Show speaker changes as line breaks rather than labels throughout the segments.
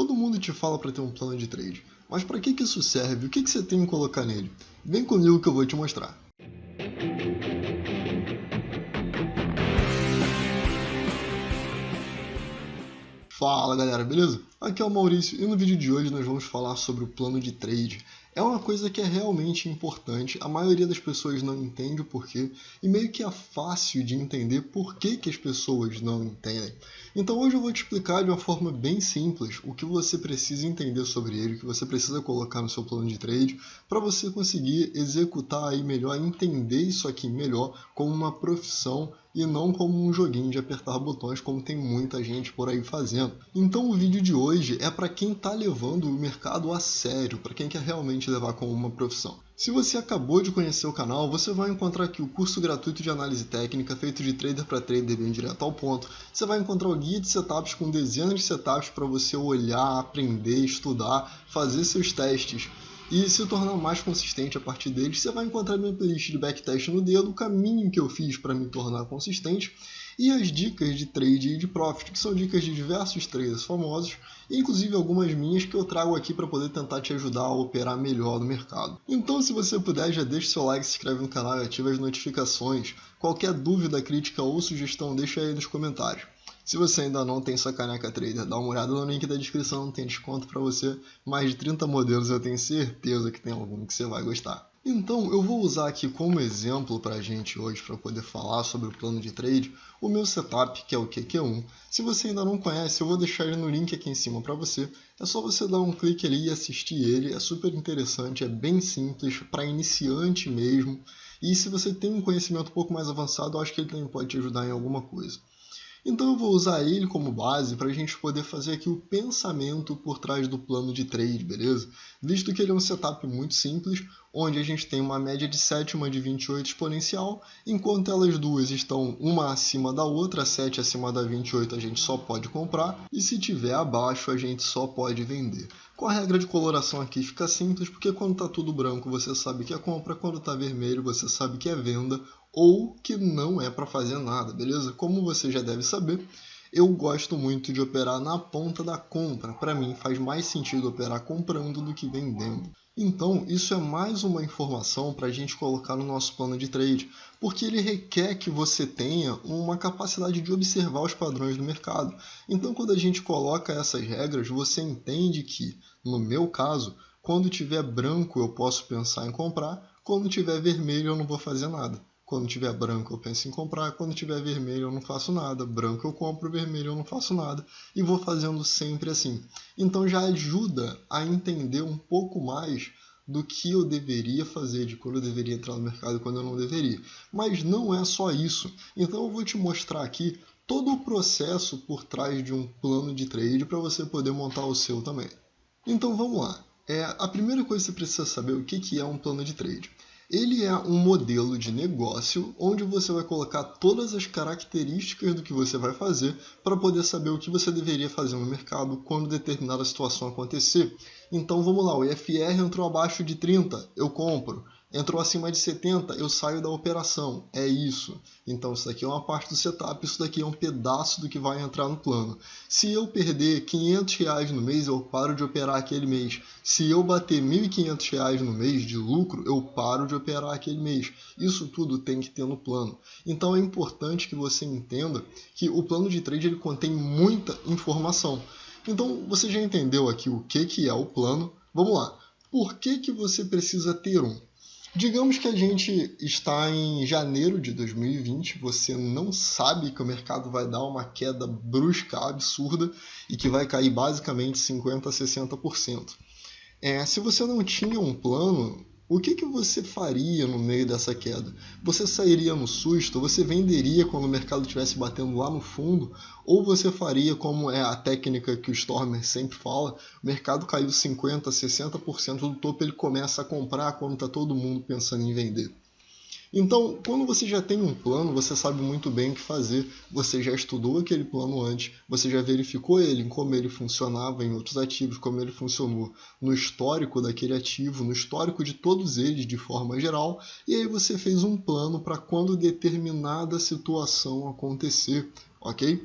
Todo mundo te fala para ter um plano de trade, mas para que isso serve? O que você tem que colocar nele? Vem comigo que eu vou te mostrar. Fala galera, beleza? Aqui é o Maurício e no vídeo de hoje nós vamos falar sobre o plano de trade. É uma coisa que é realmente importante, a maioria das pessoas não entende o porquê e meio que é fácil de entender por que as pessoas não entendem. Então hoje eu vou te explicar de uma forma bem simples o que você precisa entender sobre ele, o que você precisa colocar no seu plano de trade para você conseguir executar aí melhor, entender isso aqui melhor como uma profissão e não como um joguinho de apertar botões como tem muita gente por aí fazendo. Então o vídeo de hoje é para quem está levando o mercado a sério, para quem quer realmente levar como uma profissão. Se você acabou de conhecer o canal, você vai encontrar aqui o curso gratuito de análise técnica feito de trader para trader bem direto ao ponto. Você vai encontrar o guia de setups com dezenas de setups para você olhar, aprender, estudar, fazer seus testes e se tornar mais consistente a partir deles. Você vai encontrar minha playlist de backtest no dedo, o caminho que eu fiz para me tornar consistente e as dicas de trade e de profit, que são dicas de diversos traders famosos, inclusive algumas minhas que eu trago aqui para poder tentar te ajudar a operar melhor no mercado. Então, se você puder, já deixa seu like, se inscreve no canal e ativa as notificações. Qualquer dúvida, crítica ou sugestão, deixa aí nos comentários. Se você ainda não tem sua caneca trader, dá uma olhada no link da descrição, tem desconto para você. Mais de 30 modelos, eu tenho certeza que tem algum que você vai gostar. Então, eu vou usar aqui como exemplo para a gente hoje, para poder falar sobre o plano de trade, o meu setup, que é o QQ1. Se você ainda não conhece, eu vou deixar ele no link aqui em cima para você. É só você dar um clique ali e assistir ele, é super interessante, é bem simples, para iniciante mesmo. E se você tem um conhecimento um pouco mais avançado, eu acho que ele também pode te ajudar em alguma coisa. Então eu vou usar ele como base para a gente poder fazer aqui o pensamento por trás do plano de trade, beleza? Visto que ele é um setup muito simples, onde a gente tem uma média de 7 e uma de 28 exponencial, enquanto elas duas estão uma acima da outra, a 7 acima da 28 a gente só pode comprar, e se tiver abaixo a gente só pode vender. Com a regra de coloração aqui fica simples, porque quando está tudo branco você sabe que é compra, quando está vermelho você sabe que é venda, ou que não é para fazer nada, beleza? Como você já deve saber, eu gosto muito de operar na ponta da compra. Para mim faz mais sentido operar comprando do que vendendo. Então isso é mais uma informação para a gente colocar no nosso plano de trade, porque ele requer que você tenha uma capacidade de observar os padrões do mercado. Então quando a gente coloca essas regras, você entende que, no meu caso, quando tiver branco eu posso pensar em comprar, quando tiver vermelho eu não vou fazer nada. Quando tiver branco eu penso em comprar, quando tiver vermelho eu não faço nada, branco eu compro, vermelho eu não faço nada, e vou fazendo sempre assim. Então já ajuda a entender um pouco mais do que eu deveria fazer, de quando eu deveria entrar no mercado e quando eu não deveria. Mas não é só isso. Então eu vou te mostrar aqui todo o processo por trás de um plano de trade para você poder montar o seu também. Então vamos lá. A primeira coisa que você precisa saber é o que é um plano de trade. Ele é um modelo de negócio onde você vai colocar todas as características do que você vai fazer para poder saber o que você deveria fazer no mercado quando determinada situação acontecer. Então vamos lá, o IFR entrou abaixo de 30, eu compro. Entrou acima de 70, eu saio da operação. É isso. Então isso daqui é uma parte do setup, isso daqui é um pedaço do que vai entrar no plano. Se eu perder R$500 no mês, eu paro de operar aquele mês. Se eu bater R$1.500 no mês de lucro, eu paro de operar aquele mês. Isso tudo tem que ter no plano. Então é importante que você entenda que o plano de trade ele contém muita informação. Então você já entendeu aqui o que é o plano. Vamos lá. Por que você precisa ter um? Digamos que a gente está em janeiro de 2020, você não sabe que o mercado vai dar uma queda brusca, absurda, e que vai cair basicamente 50% a 60%. Se você não tinha um plano, o que você faria no meio dessa queda? Você sairia no susto? Você venderia quando o mercado estivesse batendo lá no fundo? Ou você faria como é a técnica que o Stormer sempre fala, o mercado caiu 50%, 60% do topo, ele começa a comprar quando está todo mundo pensando em vender? Então, quando você já tem um plano, você sabe muito bem o que fazer, você já estudou aquele plano antes, você já verificou ele, em como ele funcionava em outros ativos, como ele funcionou no histórico daquele ativo, no histórico de todos eles de forma geral, e aí você fez um plano para quando determinada situação acontecer, ok?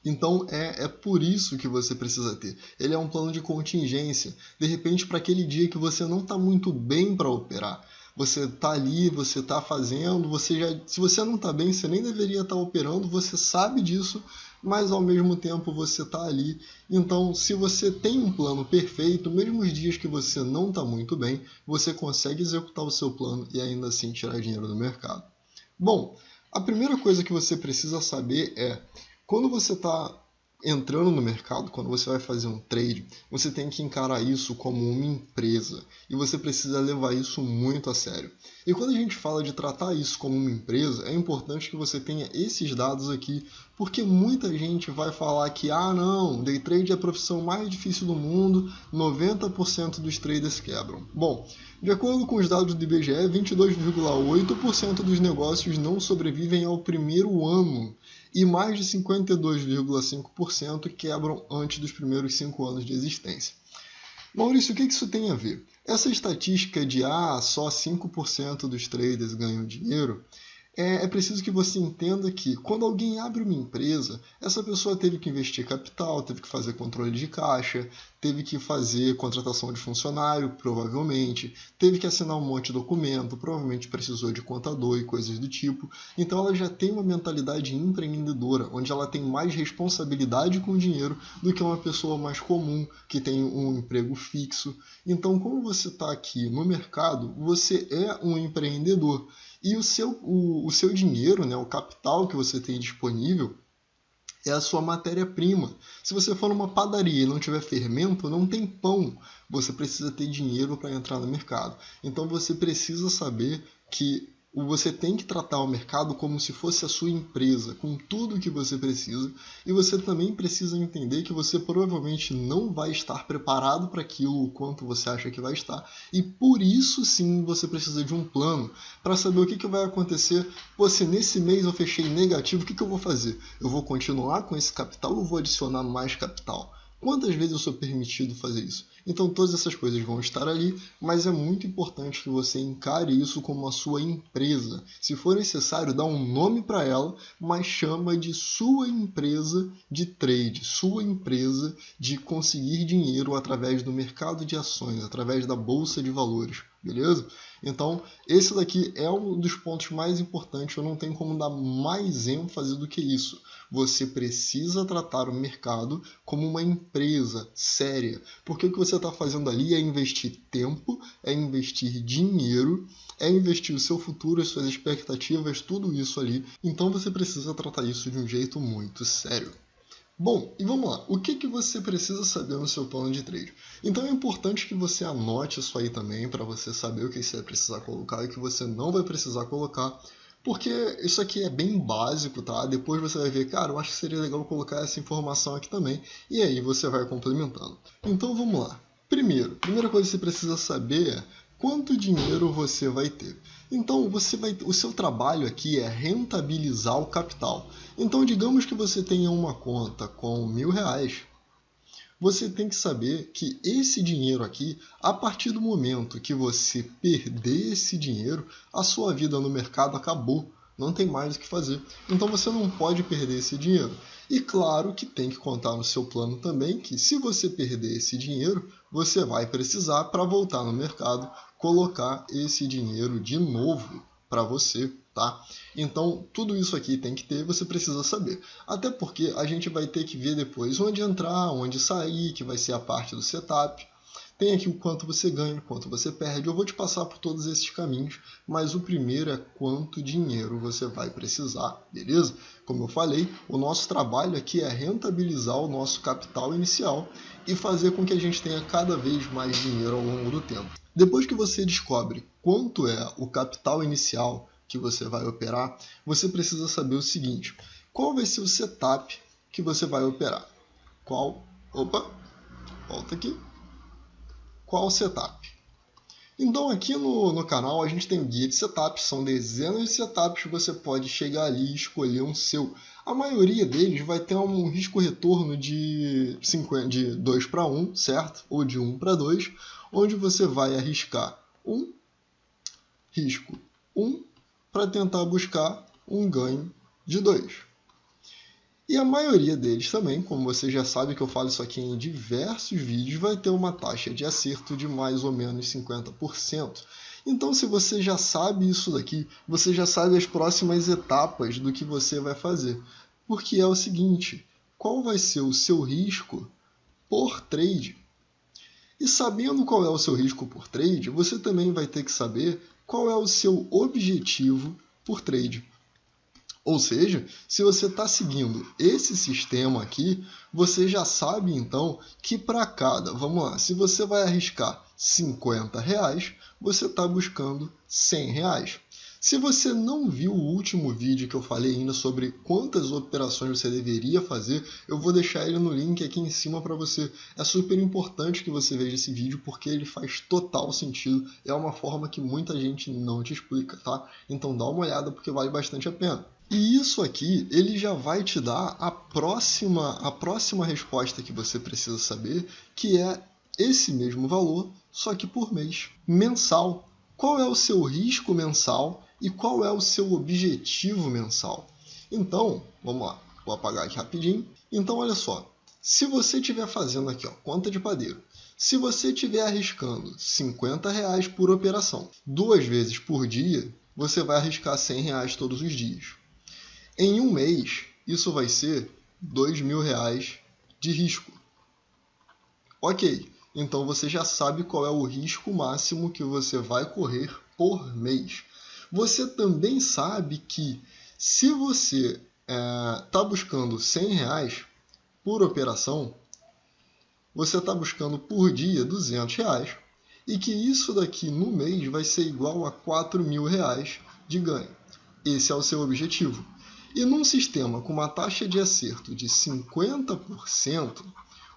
Então é por isso que você precisa ter. Ele é um plano de contingência. De repente, para aquele dia que você não está muito bem para operar. Você está ali, você está fazendo, se você não está bem, você nem deveria estar operando, você sabe disso, mas ao mesmo tempo você está ali. Então, se você tem um plano perfeito, mesmo os dias que você não está muito bem, você consegue executar o seu plano e ainda assim tirar dinheiro do mercado. Bom, a primeira coisa que você precisa saber é, quando você está entrando no mercado, quando você vai fazer um trade, você tem que encarar isso como uma empresa e você precisa levar isso muito a sério. E quando a gente fala de tratar isso como uma empresa, é importante que você tenha esses dados aqui, porque muita gente vai falar que, não, day trade é a profissão mais difícil do mundo, 90% dos traders quebram. Bom, de acordo com os dados do IBGE, 22,8% dos negócios não sobrevivem ao primeiro ano e mais de 52,5% quebram antes dos primeiros 5 anos de existência. Maurício, o que isso tem a ver? Essa estatística de só 5% dos traders ganham dinheiro, é preciso que você entenda que quando alguém abre uma empresa, essa pessoa teve que investir capital, teve que fazer controle de caixa, teve que fazer contratação de funcionário, provavelmente, teve que assinar um monte de documento, provavelmente precisou de contador e coisas do tipo. Então ela já tem uma mentalidade empreendedora, onde ela tem mais responsabilidade com o dinheiro do que uma pessoa mais comum, que tem um emprego fixo. Então, como você está aqui no mercado, você é um empreendedor. E o seu dinheiro, né, o capital que você tem disponível, é a sua matéria-prima. Se você for numa padaria e não tiver fermento, não tem pão. Você precisa ter dinheiro para entrar no mercado. Então você precisa saber que você tem que tratar o mercado como se fosse a sua empresa, com tudo o que você precisa. E você também precisa entender que você provavelmente não vai estar preparado para aquilo o quanto você acha que vai estar. E por isso sim você precisa de um plano para saber o que vai acontecer. Se nesse mês eu fechei negativo, o que eu vou fazer? Eu vou continuar com esse capital ou vou adicionar mais capital? Quantas vezes eu sou permitido fazer isso? Então todas essas coisas vão estar ali, mas é muito importante que você encare isso como a sua empresa. Se for necessário, dá um nome para ela, mas chama de sua empresa de trade, sua empresa de conseguir dinheiro através do mercado de ações, através da bolsa de valores, beleza? Então, esse daqui é um dos pontos mais importantes, eu não tenho como dar mais ênfase do que isso. Você precisa tratar o mercado como uma empresa séria, porque o que você está fazendo ali é investir tempo, é investir dinheiro, é investir o seu futuro, as suas expectativas, tudo isso ali. Então você precisa tratar isso de um jeito muito sério. Bom, e vamos lá. O que você precisa saber no seu plano de trade? Então é importante que você anote isso aí também, para você saber o que você vai precisar colocar e o que você não vai precisar colocar, porque isso aqui é bem básico, tá? Depois você vai ver, cara, eu acho que seria legal colocar essa informação aqui também, e aí você vai complementando. Então vamos lá. Primeira coisa que você precisa saber é quanto dinheiro você vai ter. Então o seu trabalho aqui é rentabilizar o capital. Então digamos que você tenha uma conta com R$1.000. Você tem que saber que esse dinheiro aqui, a partir do momento que você perder esse dinheiro, a sua vida no mercado acabou. Não tem mais o que fazer. Então você não pode perder esse dinheiro. E claro que tem que contar no seu plano também que se você perder esse dinheiro, você vai precisar, para voltar no mercado, colocar esse dinheiro de novo para você, tá? Então, tudo isso aqui tem que ter, você precisa saber. Até porque a gente vai ter que ver depois onde entrar, onde sair, que vai ser a parte do setup. Tem aqui o quanto você ganha, quanto você perde. Eu vou te passar por todos esses caminhos, mas o primeiro é quanto dinheiro você vai precisar, beleza? Como eu falei, o nosso trabalho aqui é rentabilizar o nosso capital inicial e fazer com que a gente tenha cada vez mais dinheiro ao longo do tempo. Depois que você descobre quanto é o capital inicial que você vai operar, você precisa saber o seguinte: qual vai ser o setup que você vai operar? Volta aqui. Qual setup? Então aqui no canal a gente tem guia de setups, são dezenas de setups que você pode chegar ali e escolher um seu. A maioria deles vai ter um risco-retorno de 2 para 1, certo? Ou de 1 para 2, onde você vai arriscar risco 1 para tentar buscar um ganho de 2. E a maioria deles também, como você já sabe que eu falo isso aqui em diversos vídeos, vai ter uma taxa de acerto de mais ou menos 50%. Então, se você já sabe isso daqui, você já sabe as próximas etapas do que você vai fazer. Porque é o seguinte, qual vai ser o seu risco por trade? E sabendo qual é o seu risco por trade, você também vai ter que saber qual é o seu objetivo por trade. Ou seja, se você está seguindo esse sistema aqui, você já sabe então que para cada, vamos lá, se você vai arriscar R$50, você está buscando R$100. Se você não viu o último vídeo que eu falei ainda sobre quantas operações você deveria fazer, eu vou deixar ele no link aqui em cima para você. É super importante que você veja esse vídeo porque ele faz total sentido. É uma forma que muita gente não te explica, tá? Então dá uma olhada porque vale bastante a pena. E isso aqui, ele já vai te dar a próxima resposta que você precisa saber, que é esse mesmo valor, só que por mês. Mensal. Qual é o seu risco mensal e qual é o seu objetivo mensal? Então, vamos lá. Vou apagar aqui rapidinho. Então, olha só. Se você estiver fazendo aqui, ó, conta de padeiro. Se você estiver arriscando R$50 por operação, 2 vezes por dia, você vai arriscar R$100 todos os dias. Em um mês, isso vai ser R$2.000 de risco. Ok, então você já sabe qual é o risco máximo que você vai correr por mês. Você também sabe que se você está buscando R$100 por operação, você está buscando por dia R$200 e que isso daqui no mês vai ser igual a R$4.000 de ganho. Esse é o seu objetivo. E num sistema com uma taxa de acerto de 50%,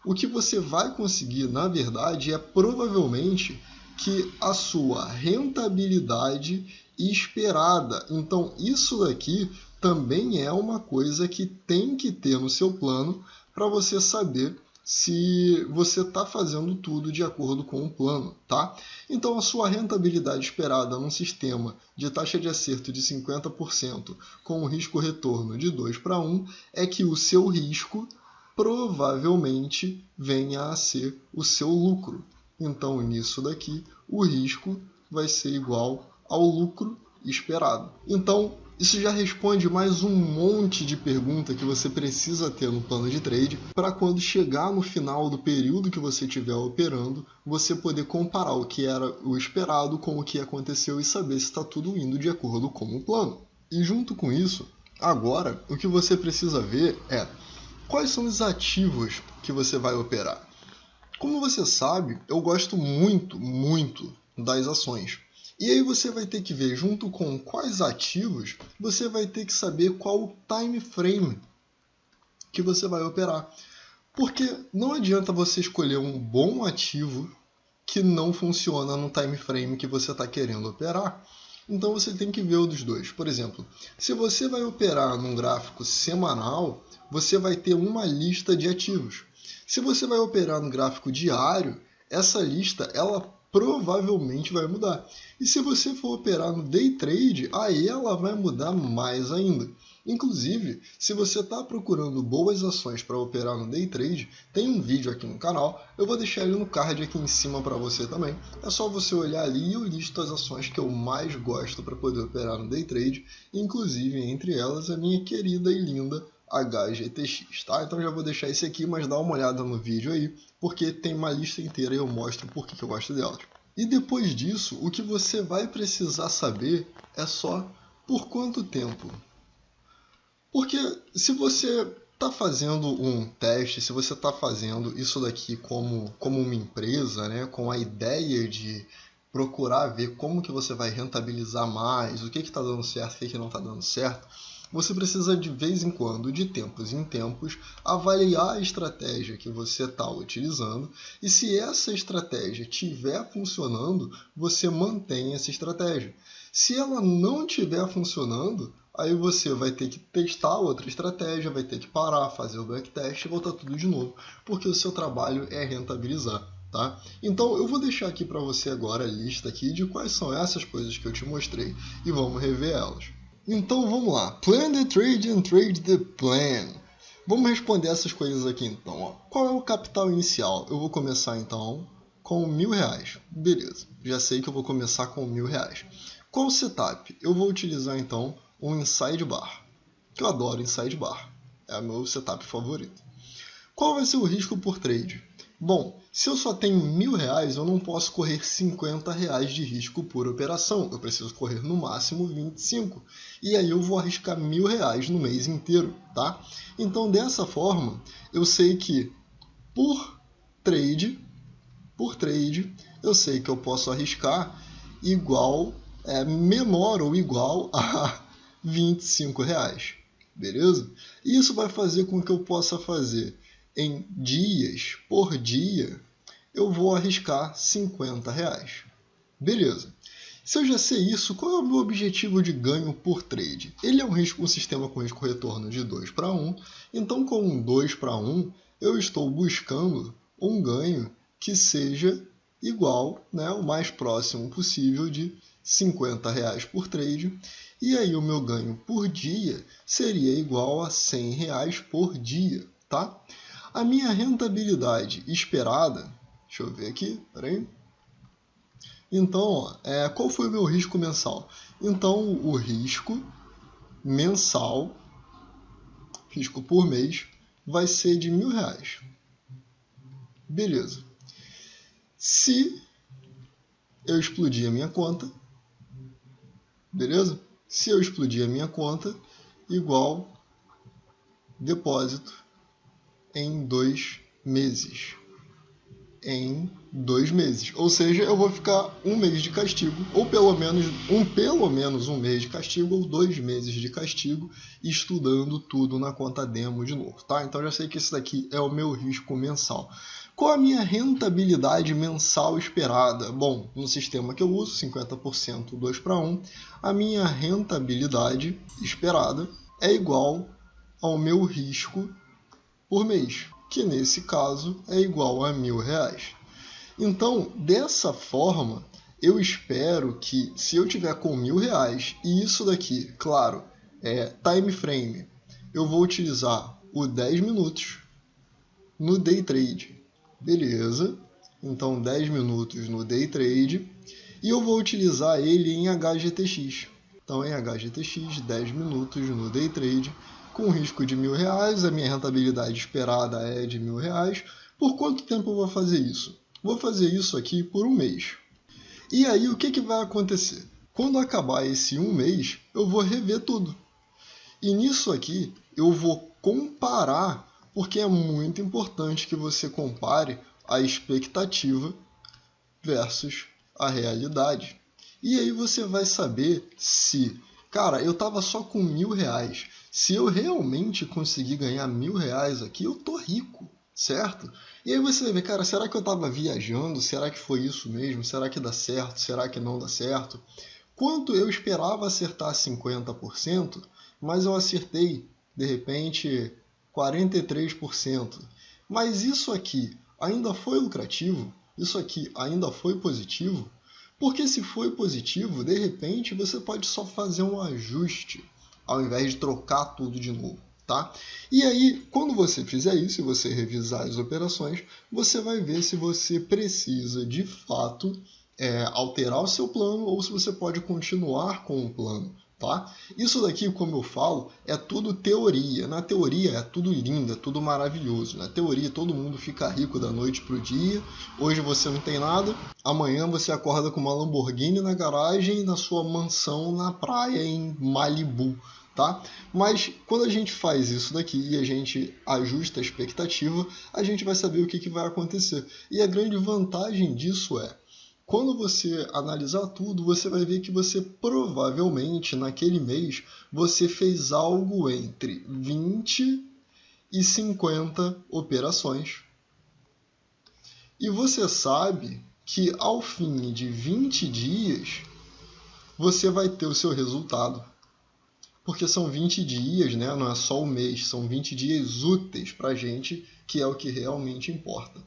o que você vai conseguir, na verdade, é provavelmente que a sua rentabilidade esperada. Então, isso daqui também é uma coisa que tem que ter no seu plano para você saber se você está fazendo tudo de acordo com o plano, tá? Então, a sua rentabilidade esperada num sistema de taxa de acerto de 50% com o risco-retorno de 2:1 é que o seu risco provavelmente venha a ser o seu lucro. Então, nisso daqui, o risco vai ser igual ao lucro esperado. Então, isso já responde mais um monte de pergunta que você precisa ter no plano de trade para quando chegar no final do período que você estiver operando, você poder comparar o que era o esperado com o que aconteceu e saber se está tudo indo de acordo com o plano. E junto com isso, agora, o que você precisa ver é quais são os ativos que você vai operar. Como você sabe, eu gosto muito das ações. E aí você vai ter que ver, junto com quais ativos, você vai ter que saber qual o time frame que você vai operar. Porque não adianta você escolher um bom ativo que não funciona no time frame que você está querendo operar. Então você tem que ver o dos dois. Por exemplo, se você vai operar num gráfico semanal, você vai ter uma lista de ativos. Se você vai operar no gráfico diário, essa lista ela provavelmente vai mudar. E se você for operar no day trade, aí ela vai mudar mais ainda. Inclusive, se você está procurando boas ações para operar no day trade, tem um vídeo aqui no canal, eu vou deixar ele no card aqui em cima para você também. É só você olhar ali e eu listo as ações que eu mais gosto para poder operar no day trade, inclusive entre elas a minha querida e linda HGTX, tá? Então já vou deixar esse aqui, mas dá uma olhada no vídeo aí, porque tem uma lista inteira e eu mostro por que eu gosto delas. E depois disso, o que você vai precisar saber é só por quanto tempo. Porque se você está fazendo um teste, se você está fazendo isso daqui como uma empresa, né, com a ideia de procurar ver como que você vai rentabilizar mais, o que está dando certo, o que não está dando certo, você precisa de vez em quando, de tempos em tempos, avaliar a estratégia que você está utilizando e se essa estratégia estiver funcionando, você mantém essa estratégia. Se ela não estiver funcionando, aí você vai ter que testar outra estratégia, vai ter que parar, fazer o backtest e voltar tudo de novo, porque o seu trabalho é rentabilizar. Tá? Então eu vou deixar aqui para você agora a lista aqui de quais são essas coisas que eu te mostrei e vamos rever elas. Então vamos lá, plan the trade and trade the plan. Vamos responder essas coisas aqui então. Ó. Qual é o capital inicial? Eu vou começar então com R$1.000. Beleza, já sei que eu vou começar com R$1.000. Qual o setup? Eu vou utilizar então um inside bar, que eu adoro inside bar. É o meu setup favorito. Qual vai ser o risco por trade? Bom, se eu só tenho R$1.000, eu não posso correr R$50 de risco por operação. Eu preciso correr no máximo 25. E aí eu vou arriscar R$1.000 no mês inteiro, tá? Então, dessa forma, eu sei que por trade, eu sei que eu posso arriscar menor ou igual a R$25. Beleza? E isso vai fazer com que eu possa fazer em dias por dia, eu vou arriscar R$50. Beleza. Se eu já sei isso, qual é o meu objetivo de ganho por trade? Ele é um sistema com risco-retorno de 2:1, então com um 2:1, eu estou buscando um ganho que seja igual, o mais próximo possível de R$50 por trade, e aí o meu ganho por dia seria igual a R$100 por dia, tá? A minha rentabilidade esperada, deixa eu ver aqui, peraí. Então, qual foi o meu risco mensal? Então, o risco mensal, risco por mês, vai ser de R$1.000. Beleza. Se eu explodir a minha conta, beleza? Se eu explodir a minha conta, igual depósito em 2 meses. Em 2 meses. Ou seja, eu vou ficar um mês de castigo, ou pelo menos um mês de castigo, ou 2 meses de castigo, estudando tudo na conta demo de novo, tá? Então já sei que esse daqui é o meu risco mensal. Qual a minha rentabilidade mensal esperada? Bom, no sistema que eu uso, 50% 2:1, a minha rentabilidade esperada é igual ao meu risco por mês, que nesse caso é igual a R$1.000. Então, dessa forma, eu espero que se eu tiver com R$1.000, e isso daqui, claro, é time frame, eu vou utilizar o 10 minutos no day trade. Beleza, então 10 minutos no day trade, e eu vou utilizar ele em HGTX. Então, em HGTX, 10 minutos no day trade, com risco de R$1.000, a minha rentabilidade esperada é de R$1.000. Por quanto tempo eu vou fazer isso? Vou fazer isso aqui por um mês. E aí, o que vai acontecer? Quando acabar esse um mês, eu vou rever tudo. E nisso aqui, eu vou comparar, porque é muito importante que você compare a expectativa versus a realidade. E aí você vai saber se, cara, eu estava só com R$1.000. Se eu realmente conseguir ganhar R$1.000 aqui, eu tô rico, certo? E aí você vai ver, cara, será que eu estava viajando? Será que foi isso mesmo? Será que dá certo? Será que não dá certo? Quanto eu esperava acertar 50%, mas eu acertei, de repente, 43%. Mas isso aqui ainda foi lucrativo? Isso aqui ainda foi positivo? Porque se foi positivo, de repente você pode só fazer um ajuste, ao invés de trocar tudo de novo, tá? E aí, quando você fizer isso e você revisar as operações, você vai ver se você precisa, de fato, alterar o seu plano ou se você pode continuar com o plano, tá? Isso daqui, como eu falo, é tudo teoria. Na teoria é tudo lindo, é tudo maravilhoso. Na teoria todo mundo fica rico da noite pro dia. Hoje você não tem nada, amanhã você acorda com uma Lamborghini na garagem e na sua mansão na praia em Malibu, tá? Mas quando a gente faz isso daqui e a gente ajusta a expectativa, a gente vai saber o que vai acontecer. E a grande vantagem disso é, quando você analisar tudo, você vai ver que você provavelmente, naquele mês, você fez algo entre 20 e 50 operações. E você sabe que ao fim de 20 dias, você vai ter o seu resultado. Porque são 20 dias, né? Não é só o mês, são 20 dias úteis para a gente, que é o que realmente importa.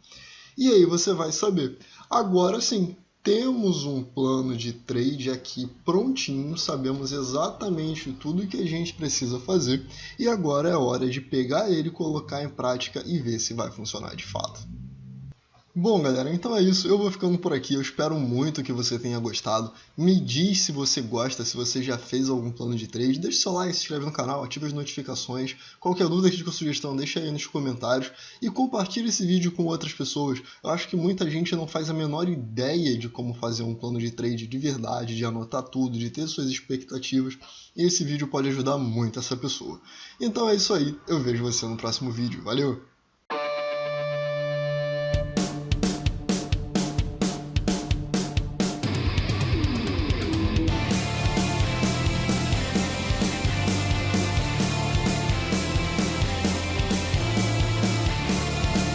E aí você vai saber. Agora sim, temos um plano de trade aqui prontinho, sabemos exatamente tudo que a gente precisa fazer e agora é hora de pegar ele, colocar em prática e ver se vai funcionar de fato. Bom, galera, então é isso. Eu vou ficando por aqui. Eu espero muito que você tenha gostado. Me diz se você gosta, se você já fez algum plano de trade. Deixa seu like, se inscreve no canal, ativa as notificações. Qualquer dúvida, crítica ou sugestão, deixa aí nos comentários. E compartilha esse vídeo com outras pessoas. Eu acho que muita gente não faz a menor ideia de como fazer um plano de trade de verdade, de anotar tudo, de ter suas expectativas. E esse vídeo pode ajudar muito essa pessoa. Então é isso aí. Eu vejo você no próximo vídeo. Valeu!